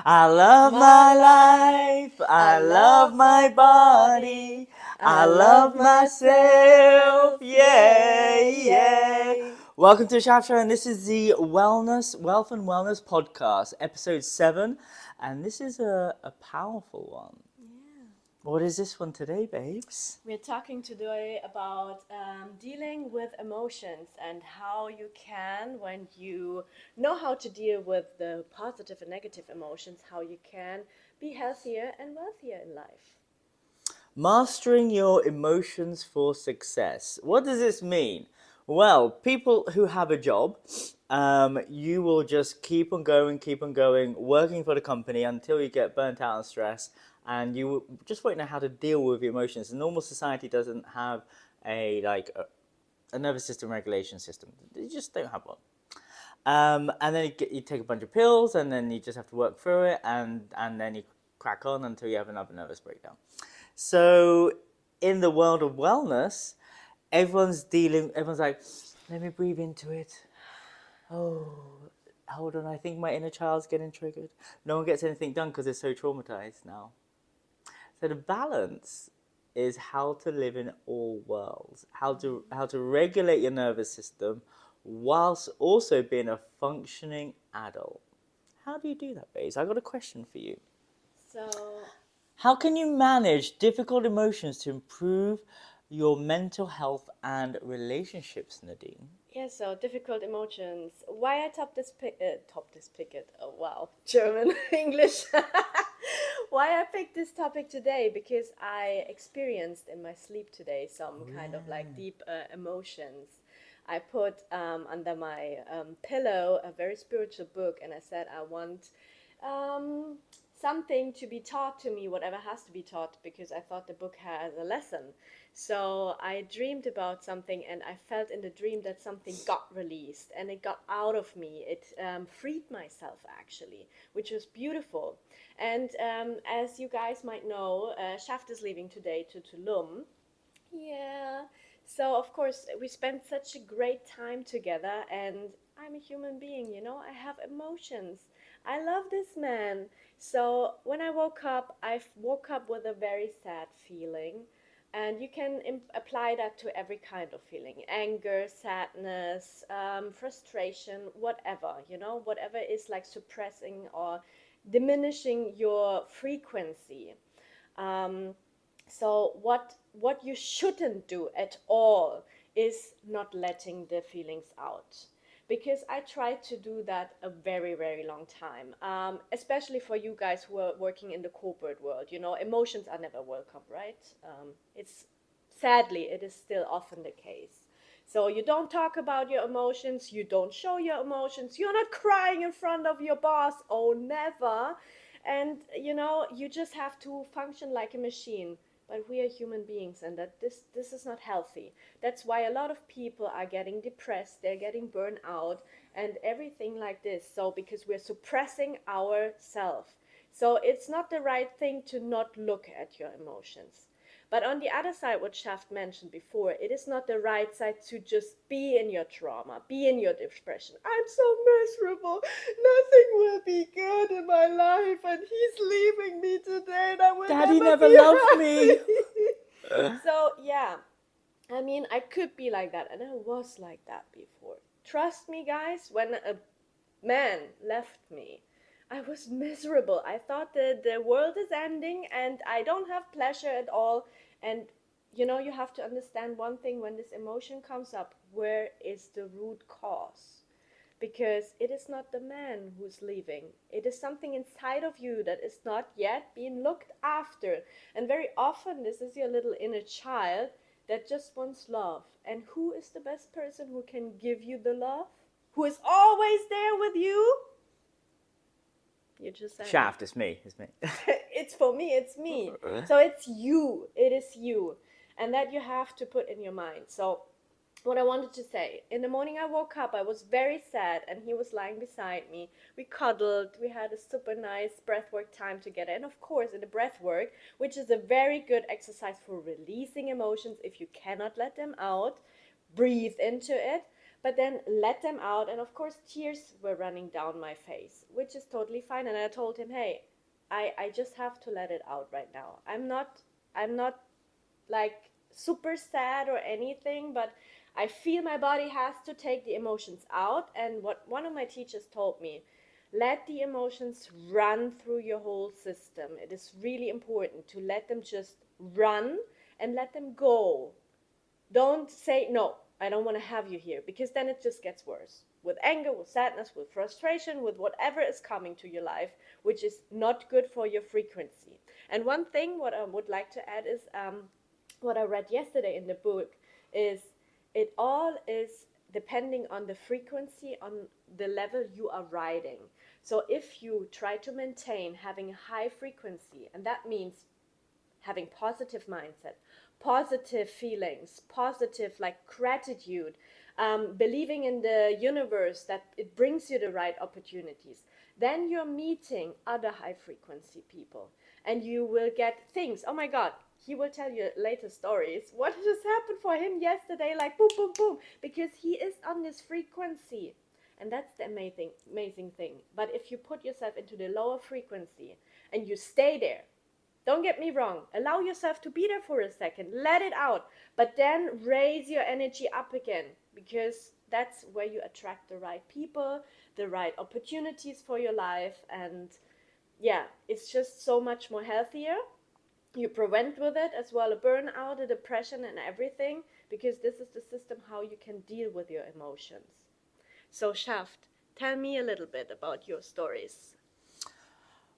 I love my life. I love my body. I love myself. Yay, yay. Welcome to Chapter, and this is the Wealth and Wellness Podcast, episode 7. And this is a powerful one. What is this one today, babes? We're talking today about dealing with emotions and how you can, when you know how to deal with the positive and negative emotions, how you can be healthier and wealthier in life. Mastering your emotions for success. What does this mean? Well, people who have a job, you will just keep on going, working for the company until you get burnt out and stressed, and you just won't know how to deal with your emotions. The normal society doesn't have a nervous system regulation system. They just don't have one. And then you take a bunch of pills, and then you just have to work through it, and then you crack on until you have another nervous breakdown. So, in the world of wellness, everyone's like, let me breathe into it. Oh, hold on, I think my inner child's getting triggered. No one gets anything done because they're so traumatized now. So the balance is how to live in all worlds, how to regulate your nervous system whilst also being a functioning adult. How do you do that, babes? I got a question for you. So, How can you manage difficult emotions to improve your mental health and relationships, Nadine? yeah, so difficult emotions. Why I top this picket? Oh wow, German, English. Why I picked this topic today? Because I experienced in my sleep today some kind of like deep emotions. I put under my pillow a very spiritual book, and I said I want um, something to be taught to me, whatever has to be taught, because I thought the book has a lesson. So I dreamed about something, and I felt in the dream that something got released and it got out of me. It freed myself, actually, which was beautiful. And as you guys might know, Shaft is leaving today to Tulum. Yeah. So, of course, we spent such a great time together, and I'm a human being, I have emotions. I love this man. So, when I woke up, woke up with a very sad feeling. And you can apply that to every kind of feeling: anger, sadness, frustration, whatever, whatever is like suppressing or diminishing your frequency. Um, so what you shouldn't do at all is not letting the feelings out, because I tried to do that a very, very long time, especially for you guys who are working in the corporate world. Emotions are never welcome, right? It's sadly, it is still often the case. So you don't talk about your emotions, you don't show your emotions, you're not crying in front of your boss, oh never. And you just have to function like a machine. But we are human beings, and that this is not healthy. That's why a lot of people are getting depressed, they're getting burned out, and everything like this. So because we're suppressing ourselves. So it's not the right thing to not look at your emotions. But on the other side, what Shaft mentioned before, it is not the right side to just be in your trauma, be in your depression. I'm so miserable. Nothing will be good in my life, and he's leaving me today, and I will Daddy never never be loved me. happy. So, yeah, I mean, I could be like that, and I was like that before. Trust me, guys, when a man left me, I was miserable. I thought that the world is ending and I don't have pleasure at all. And you have to understand one thing: when this emotion comes up, where is the root cause? Because it is not the man who's leaving. It is something inside of you that is not yet being looked after. And very often, this is your little inner child that just wants love. And who is the best person who can give you the love? Who is always there with you? You just said Shaft, it's me. it's for me, it's me. So it's you. It is you. And that you have to put in your mind. So what I wanted to say, in the morning I woke up, I was very sad, and he was lying beside me. We cuddled, we had a super nice breathwork time together. And of course, in the breathwork, which is a very good exercise for releasing emotions if you cannot let them out, breathe into it. But then let them out, and of course tears were running down my face, which is totally fine. And I told him, hey, I just have to let it out right now. I'm not like super sad or anything, but I feel my body has to take the emotions out. And what one of my teachers told me, let the emotions run through your whole system. It is really important to let them just run and let them go. Don't say, no, I don't want to have you here, because then it just gets worse. With anger, with sadness, with frustration, with whatever is coming to your life, which is not good for your frequency. And one thing, what I would like to add is what I read yesterday in the book is it all is depending on the frequency, on the level you are riding. So if you try to maintain having a high frequency, and that means having positive mindset, positive feelings, positive like gratitude, believing in the universe that it brings you the right opportunities, then you're meeting other high frequency people and you will get things. Oh my God, he will tell you later stories. What just happened for him yesterday? Like boom, boom, boom, because he is on this frequency. And that's the amazing thing. But if you put yourself into the lower frequency and you stay there, don't get me wrong. Allow yourself to be there for a second. Let it out. But then raise your energy up again, because that's where you attract the right people, the right opportunities for your life. And yeah, it's just so much more healthier. You prevent with it as well a burnout, a depression, and everything, because this is the system how you can deal with your emotions. So, Shaft, tell me a little bit about your stories.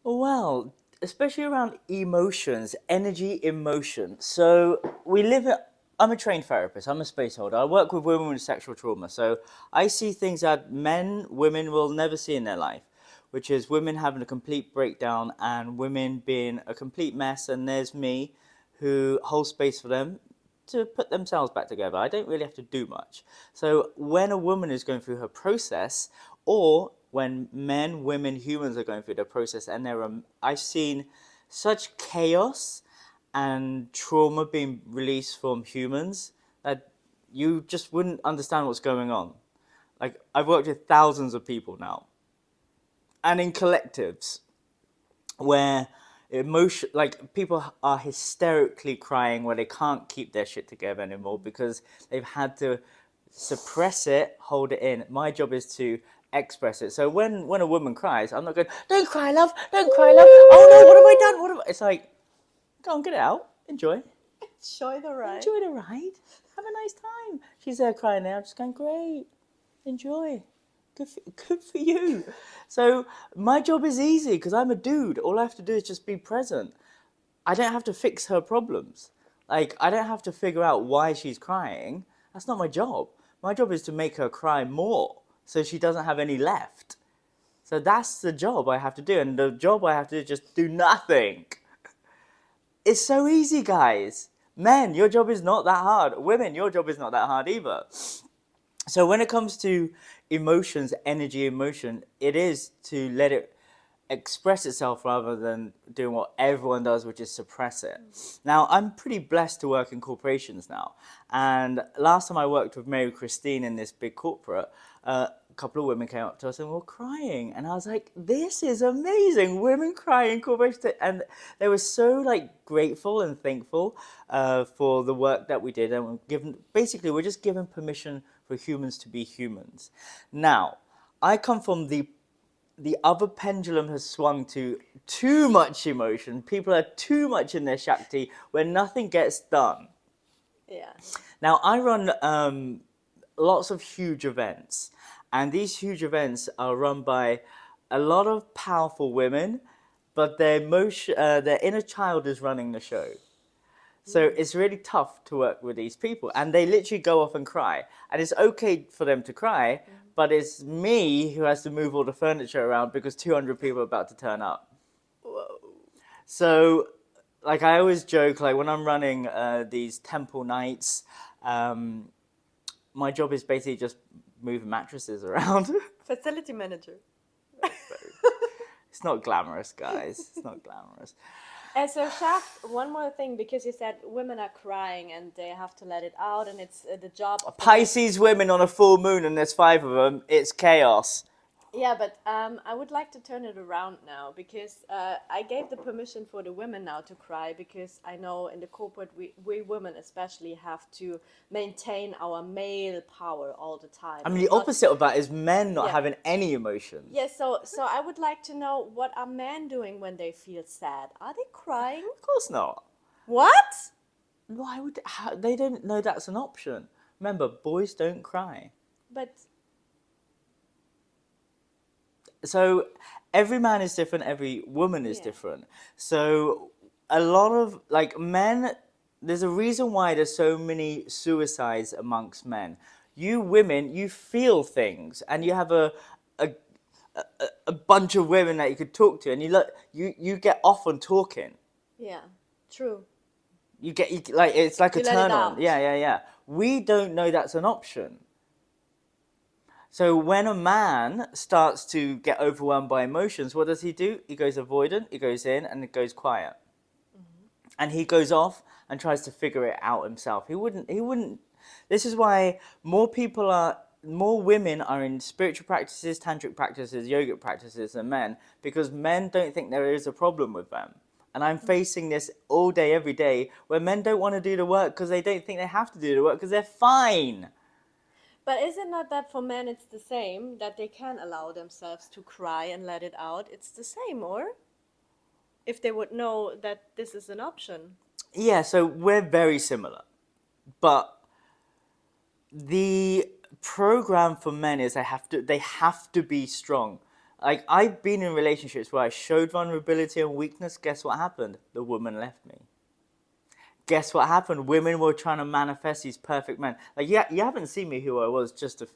Well, especially around emotions, energy, emotion. So we live in, I'm a trained therapist, I'm a space holder. I work with women with sexual trauma. So I see things that men, women will never see in their life, which is women having a complete breakdown and women being a complete mess. And there's me who holds space for them to put themselves back together. I don't really have to do much. So when a woman is going through her process, or when men, women, humans are going through the process, and I've seen such chaos and trauma being released from humans that you just wouldn't understand what's going on. Like, I've worked with thousands of people now, and in collectives where emotion, like people are hysterically crying where they can't keep their shit together anymore because they've had to suppress it, hold it in. My job is to express it. So when a woman cries, I'm not going, don't cry, love, don't cry, love. Oh no, what have I done? It's like, go on, get it out, enjoy. Enjoy the ride. Enjoy the ride. Have a nice time. She's there crying now, just going, great, enjoy. Good for you. So my job is easy because I'm a dude. All I have to do is just be present. I don't have to fix her problems. Like, I don't have to figure out why she's crying. That's not my job. My job is to make her cry more so she doesn't have any left. So that's the job I have to do. And the job I have to do is just do nothing. It's so easy, guys. Men, your job is not that hard. Women, your job is not that hard either. So when it comes to emotions, energy, emotion, it is to let it express itself rather than doing what everyone does, which is suppress it. Now, I'm pretty blessed to work in corporations now. And last time I worked with Mary Christine in this big corporate, a couple of women came up to us and were crying. And I was like, this is amazing, women crying in corporations. And they were so like grateful and thankful for the work that we did. And we're just given permission for humans to be humans. Now, I come from the other pendulum has swung to too much emotion. People are too much in their Shakti where nothing gets done. Yeah. Now, I run lots of huge events, and these huge events are run by a lot of powerful women, but their inner child is running the show. So it's really tough to work with these people, and they literally go off and cry. And it's okay for them to cry, but it's me who has to move all the furniture around because 200 people are about to turn up. Whoa. So, like, I always joke, like, when I'm running these temple nights, my job is basically just moving mattresses around. Facility manager. It's not glamorous, guys. It's not glamorous. And so, Shaft, one more thing, because you said women are crying and they have to let it out, and it's the job of the man. Pisces women on a full moon and there's 5 of them, it's chaos. Yeah, but I would like to turn it around now, because I gave the permission for the women now to cry, because I know in the corporate we women especially have to maintain our male power all the time I mean, and the not. opposite of that is men not Yeah. having any emotions. Yeah, so I would like to know, what are men doing when they feel sad? Are they crying? Of course not. What? Why would they don't know that's an option? Remember, boys don't cry. But So every man is different, every woman is yeah. different. So a lot of like men, there's a reason why there's so many suicides amongst men. You women, you feel things, and you have a, a bunch of women that you could talk to, and you get off on talking. Yeah. True. You like it's like a You let it turn on. out. Yeah. We don't know that's an option. So when a man starts to get overwhelmed by emotions, what does he do? He goes avoidant, he goes in, and it goes quiet. And he goes off and tries to figure it out himself. He wouldn't. This is why more women are in spiritual practices, tantric practices, yogic practices than men, because men don't think there is a problem with them. And I'm facing this all day, every day, where men don't want to do the work because they don't think they have to do the work because they're fine. But is it not that for men it's the same, that they can allow themselves to cry and let it out? It's the same, or? If they would know that this is an option. Yeah, so we're very similar. But the program for men is they have to be strong. Like I've been in relationships where I showed vulnerability and weakness. Guess what happened? The woman left me. Guess what happened? Women were trying to manifest these perfect men. Like yeah, you haven't seen me who I was just a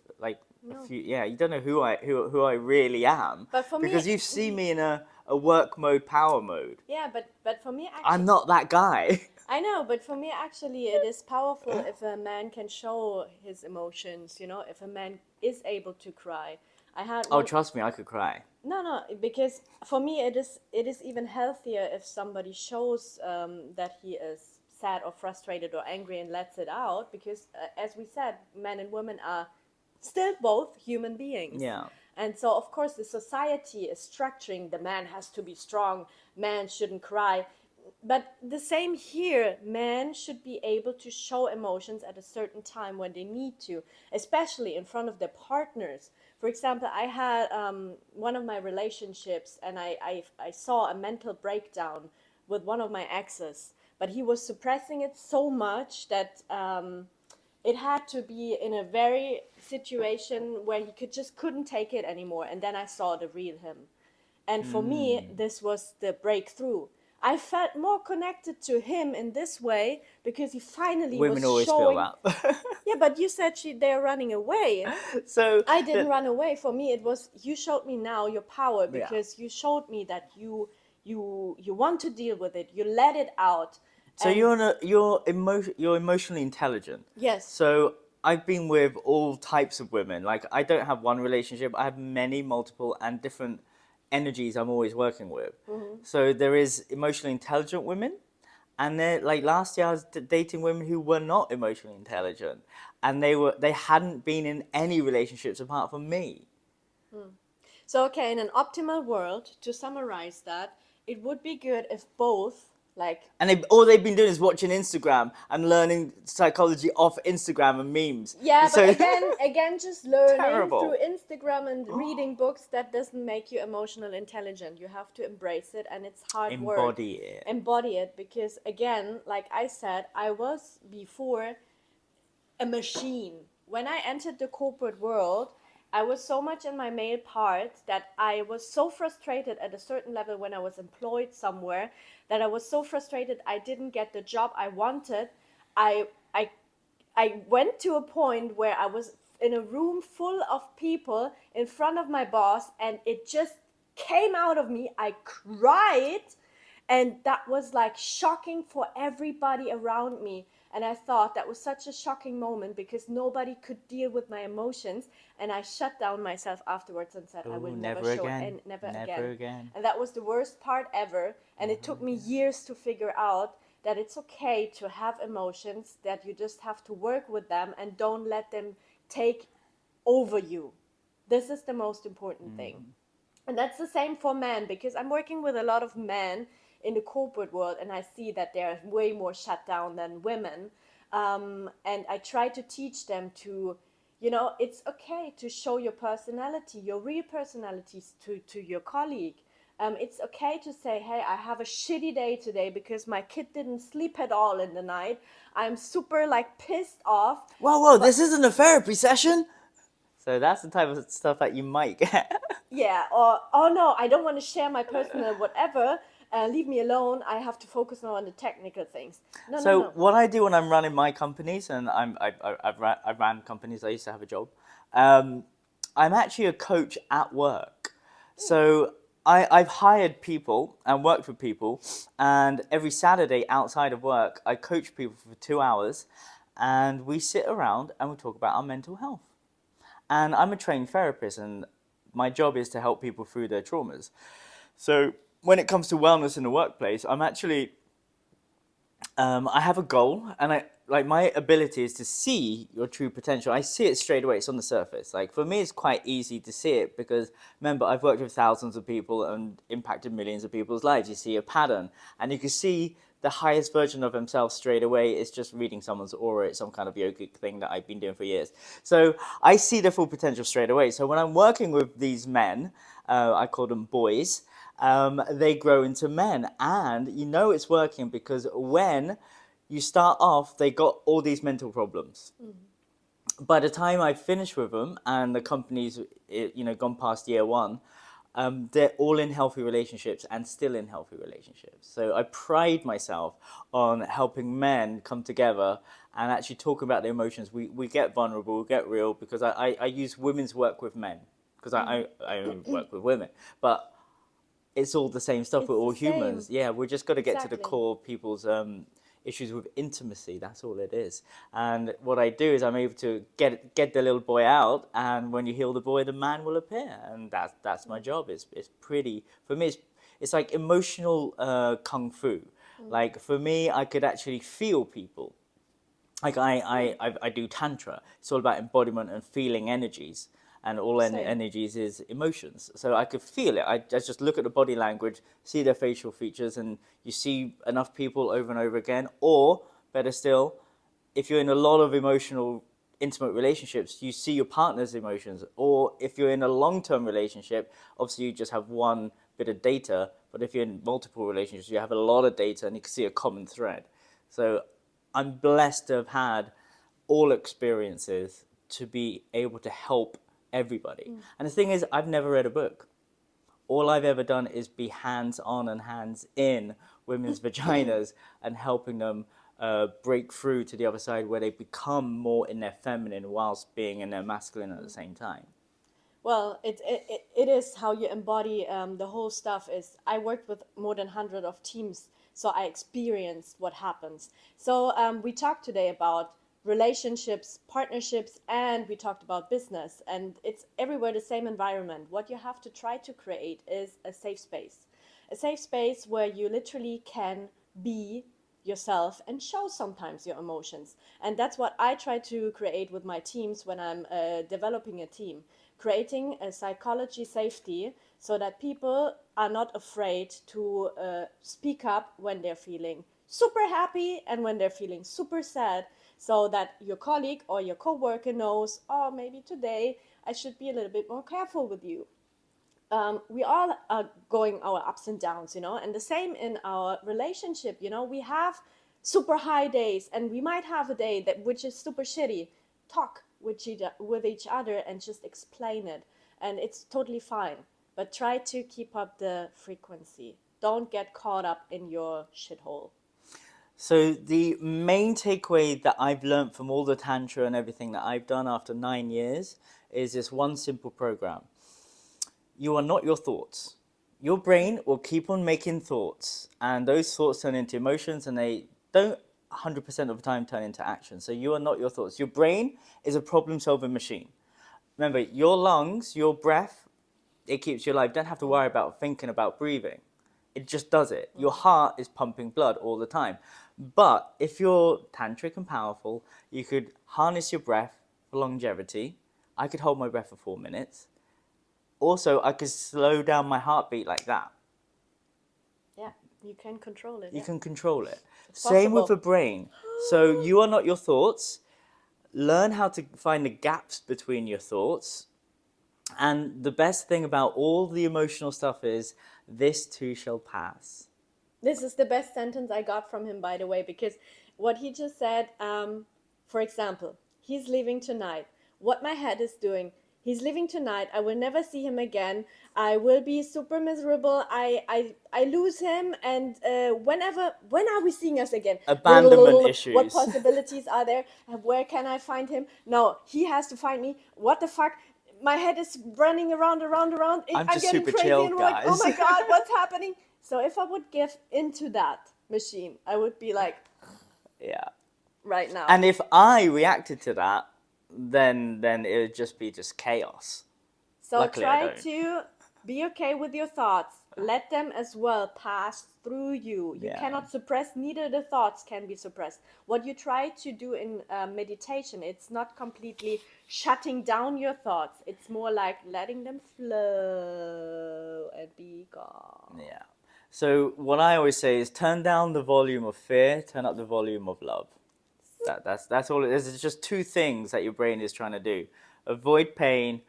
No. few. Yeah, you don't know who I really am But for me, because you've seen me in a work mode, power mode. yeah, but for me I'm actually, not that guy. I know, but for me actually, it is powerful if a man can show his emotions. If a man is able to cry. I had Oh, one. trust me, I could cry. No, no, because for me it is even healthier if somebody shows that he is sad or frustrated or angry and lets it out, because as we said, men and women are still both human beings. Yeah. And so of course the society is structuring, the man has to be strong, man shouldn't cry. But the same here, men should be able to show emotions at a certain time when they need to, especially in front of their partners. For example, I had one of my relationships, and I saw a mental breakdown with one of my exes, but he was suppressing it so much that it had to be in a very situation where he couldn't take it anymore. And then I saw the real him. And for me, this was the breakthrough. I felt more connected to him in this way because he finally Women was always feel showing. that. Yeah, but you said they're running away. So I didn't that run away. For me, it was, you showed me now your power, yeah. because you showed me that you want to deal with it. You let it out. So And you're emotionally intelligent. yes, So I've been with all types of women. Like I don't have one relationship. I have many, multiple, and different energies I'm always working with. So there is emotionally intelligent women, and then like last year I was dating women who were not emotionally intelligent, and they hadn't been in any relationships apart from me. so okay, in an optimal world, to summarize that, it would be good if both, like. And all they've been doing is watching Instagram and learning psychology off Instagram and memes. Yeah, but So again, just learning through terrible. Instagram and reading books, that doesn't make you emotional intelligent. You have to embrace it, and it's hard work. Embody it. Embody it, because again, like I said, I was before a machine. When I entered the corporate world, I was so much in my male part that I was so frustrated at a certain level when I was employed somewhere, that I was so frustrated I didn't get the job I wanted. I I I went to a point where I was in a room full of people in front of my boss, and it just came out of me. I cried, And that was like shocking for everybody around me. And I thought that was such a shocking moment because nobody could deal with my emotions. And I shut down myself afterwards and said, I Oh, will never never show it, again. and never Never again. again. And that was the worst part ever. And it Never took me again. years to figure out that it's okay to have emotions, that you just have to work with them and don't let them take over you. This is the most important thing. And that's the same for men, because I'm working with a lot of men in the corporate world, and I see that they're way more shut down than women. And I try to teach them to, it's okay to show your personality, your real personalities to your colleague. It's okay to say, hey, I have a shitty day today because my kid didn't sleep at all in the night. I'm super like pissed off. Whoa, But this isn't a therapy session. So that's the type of stuff that you might get. yeah, or oh no, I don't want to share my personal whatever. Leave me alone. I have to focus now on the technical things. No, no, So no. what I do when I'm running my companies, and I've ran companies. I used to have a job. I'm actually a coach at work. So I've hired people and worked with people, and every Saturday outside of work, I coach people for 2 hours, and we sit around and we talk about our mental health. And I'm a trained therapist, and my job is to help people through their traumas. So when it comes to wellness in the workplace, I'm actually I have a goal, and I like my ability is to see your true potential. I see it straight away. It's on the surface. Like for me, it's quite easy to see it because remember, I've worked with thousands of people and impacted millions of people's lives. You see a pattern, and you can see the highest version of himself straight away. It's just reading someone's aura. It's some kind of yogic thing that I've been doing for years. So I see the full potential straight away. So when I'm working with these men, I call them boys. They grow into men, and you know it's working because when you start off, they got all these mental problems. By the time I finish with them and the company's gone past year one, they're all in healthy relationships and still in healthy relationships. So I pride myself on helping men come together and actually talk about their emotions. We get vulnerable, we get real, because I use women's work with men because I only work with women, but it's all the same stuff. We're It's the all same. humans. Yeah, we just got to get to the Exactly. core of people's issues with intimacy. That's all it is. And what I do is I'm able to get the little boy out, and when you heal the boy, the man will appear, and that's my job. It's pretty for me. It's like emotional kung fu. Like for me, I could actually feel people. Like I do tantra. It's all about embodiment and feeling energies, and all Same. energies is emotions. So I could feel it. I just look at the body language, see their facial features, and you see enough people over and over again. Or better still, if you're in a lot of emotional intimate relationships, you see your partner's emotions. Or if you're in a long-term relationship, obviously you just have one bit of data. But if you're in multiple relationships, you have a lot of data, and you can see a common thread. So I'm blessed to have had all experiences to be able to help everybody. And the thing is, I've never read a book. All I've ever done is be hands on and hands in women's vaginas and helping them break through to the other side where they become more in their feminine whilst being in their masculine at the same time. Well, it is how you embody the whole stuff. Is I worked with more than 100 of teams, so I experienced what happens. So we talked today about relationships, partnerships, and we talked about business. And it's everywhere the same environment. What you have to try to create is a safe space where you literally can be yourself and show sometimes your emotions. And that's what I try to create with my teams when I'm developing a team, creating a psychology safety so that people are not afraid to speak up when they're feeling super happy and when they're feeling super sad, so that your colleague or your coworker knows, oh, maybe today I should be a little bit more careful with you. We all are going our ups and downs, and the same in our relationship. We have super high days, and we might have a day that which is super shitty. Talk with each other and just explain it, and it's totally fine. But try to keep up the frequency. Don't get caught up in your shithole. So the main takeaway that I've learned from all the tantra and everything that I've done after 9 years is this one simple program. You are not your thoughts. your brain will keep on making thoughts, and those thoughts turn into emotions, and they don't 100% of the time turn into action. So you are not your thoughts. Your brain is a problem-solving machine. Remember, your lungs, your breath, it keeps you alive. You don't have to worry about thinking about breathing. It just does it. Your heart is pumping blood all the time. But if you're tantric and powerful, you could harness your breath for longevity. I could hold my breath for 4 minutes. Also, I could slow down my heartbeat like that. Yeah, you can control it. You Yeah, can control it. it's Same with the possible. brain. So you are not your thoughts. Learn how to find the gaps between your thoughts. And the best thing about all the emotional stuff is this too shall pass. This is the best sentence I got from him, by the way, because what he just said, for example, he's leaving tonight. What my head is doing, he's leaving tonight. I will never see him again. I will be super miserable. I lose him. And when are we seeing us again? Abandonment What issues. possibilities are there? Where can I find him? No, he has to find me. What the fuck? My head is running around. I'm I'm just getting super crazy chilled, and we're like, oh guys. my God, what's happening? So if I would give into that machine, I would be like, Yeah. right now. And if I reacted to that, then it would just be just chaos. So Luckily, I try don't. to be okay with your thoughts. Let them as well pass through you. You Yeah. cannot suppress, neither the thoughts can be suppressed. What you try to do in meditation, it's not completely shutting down your thoughts. It's more like letting them flow and be gone. Yeah. So what I always say is turn down the volume of fear, turn up the volume of love. That's all it is. It's just two things that your brain is trying to do. Avoid pain,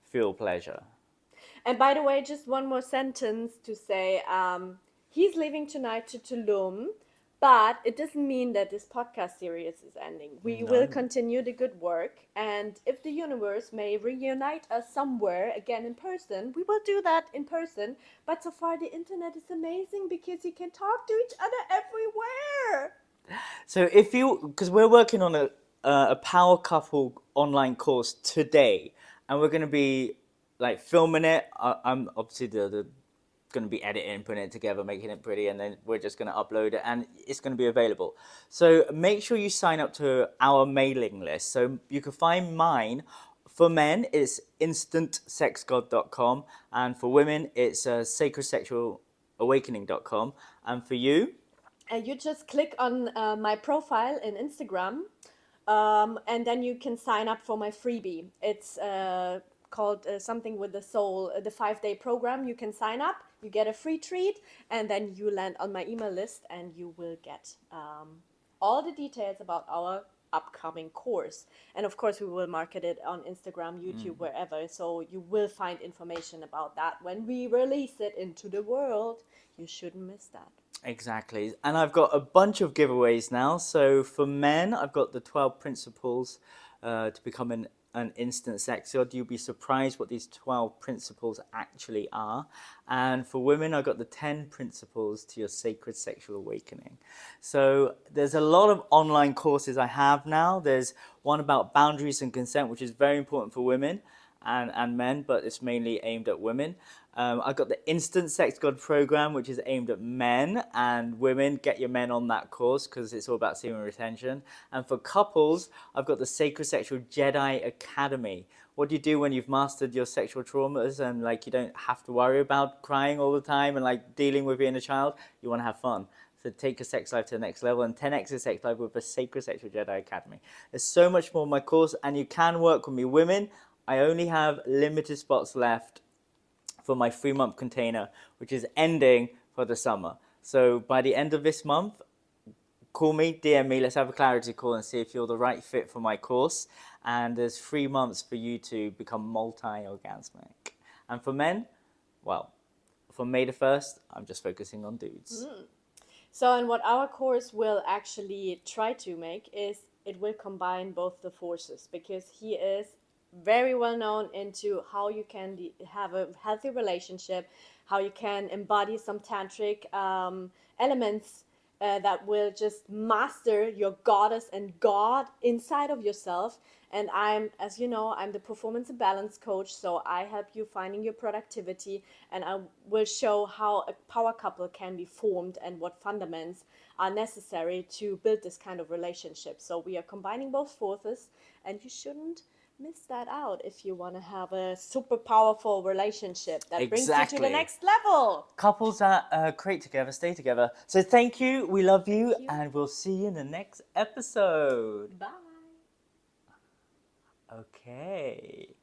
feel pleasure. And by the way, just one more sentence to say, he's leaving tonight to Tulum, but it doesn't mean that this podcast series is ending. We will No. continue the good work, and if the universe may reunite us somewhere again in person, we will do that in person. But so far, the internet is amazing because you can talk to each other everywhere. So if you, because we're working on a power couple online course today, and we're going to be like filming it. I'm obviously the going to be editing, putting it together, making it pretty, and then we're just going to upload it, and it's going to be available. So make sure you sign up to our mailing list. So you can find mine. For men, it's instantsexgod.com, and for women, it's sacredsexualawakening.com, and for you, And you just click on my profile in Instagram, and then you can sign up for my freebie. It's called something with the soul, the 5-day program. You can sign up, you get a free treat, and then you land on my email list, and you will get all the details about our upcoming course. And of course, we will market it on Instagram, YouTube, wherever. So you will find information about that when we release it into the world. You shouldn't miss that. exactly. And I've got a bunch of giveaways now. So for men, I've got the 12 principles to become an instant sex god. You'll be surprised what these 12 principles actually are. And for women, I've got the 10 principles to your sacred sexual awakening. So there's a lot of online courses I have now. There's one about boundaries and consent, which is very important for women and men, but it's mainly aimed at women. I've got the Instant Sex God program, which is aimed at men and women. Get your men on that course because it's all about semen retention. And for couples, I've got the Sacred Sexual Jedi Academy. What do you do when you've mastered your sexual traumas and like you don't have to worry about crying all the time and like dealing with being a child? You want to have fun. So take your sex life to the next level and 10x your sex life with the Sacred Sexual Jedi Academy. There's so much more in my course, and you can work with me. Women, I only have limited spots left for my 3-month container, which is ending for the summer. So by the end of this month, call me, DM me, let's have a clarity call and see if you're the right fit for my course. And there's 3 months for you to become multi-orgasmic. And for men, well, from May the 1st, I'm just focusing on dudes. So, and what our course will actually try to make is it will combine both the forces because he is very well known into how you can have a healthy relationship, how you can embody some tantric elements that will just master your goddess and God inside of yourself. And I'm, as you know, I'm the performance and balance coach, so I help you finding your productivity, and I will show how a power couple can be formed and what fundaments are necessary to build this kind of relationship. So we are combining both forces, and you shouldn't miss that out if you want to have a super powerful relationship that brings you to the Exactly. next level. Couples that create together stay together. So thank you, we love you, you. and we'll see you in the next episode. Bye. Okay.